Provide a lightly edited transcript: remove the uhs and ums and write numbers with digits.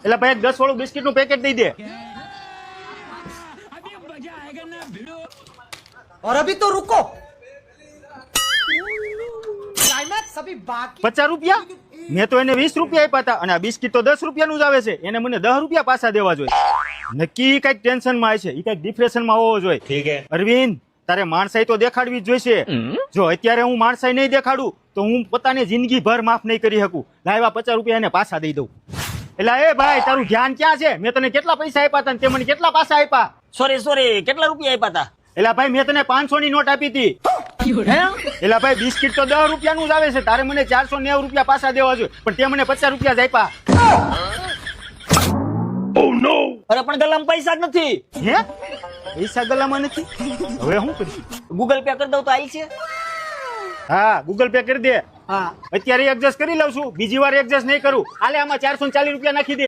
એટલે ભાઈ 10 વાળું બિસ્કિટ નું પેકેટ દઈ દે. और अभी तो रुको क्लाइमैक्स अभी बाकी 50 રૂપિયા? મેં તો એને 20 રૂપિયા આપ્યા હતા અને આ બિસ્કિટ તો 10 રૂપિયાનું જ આવે છે. એને મને 10 રૂપિયા પાછા દેવા જોઈએ. નક્કી કઈક ટેન્શન માં છે, એ કઈક ડિપ્રેશન માં હોવો જોઈએ. ठीक है। અરવિંદ, તારે માણસાઈ તો દેખાડવી જ જોઈશે. જો અત્યારે હું માણસાઈ નહીં દેખાડું તો હું પોતાની જિંદગી ભર માફ નહીં કરી શકું. લાવ્યા 50 રૂપિયા એને પાછા દઈ દઉં. એટલે એ ભાઈ, તારું ધ્યાન ક્યાં છે? મેં તને કેટલા પૈસા આપ્યા હતા ને તે મને કેટલા પાછા આપ્યા? સોરી કેટલા રૂપિયા આપ્યા હતા? એલા ભાઈ, મેં તને 500 ની નોટ આપી હતી. એલા ભાઈ, બિસ્કિટ તો 10 રૂપિયાનું જ આવે છે. તારે મને 490 રૂપિયા પાછા દેવા જોઈએ, પણ તે મને 50 રૂપિયા જ આપ્યા. અરે પણ ગલામાં પૈસા જ નથી. હે? પૈસા ગલામાં નથી? હવે શું કરીશું? ગૂગલ પે કરી દઉં તો આઈ છે? હા, ગૂગલ પે કરી દે. હા. અત્યારે એડજસ્ટ કરી લઉં છું, બીજી વાર એડજસ્ટ નહીં કરું. હાલે આમાં 440 રૂપિયા નાખી દે.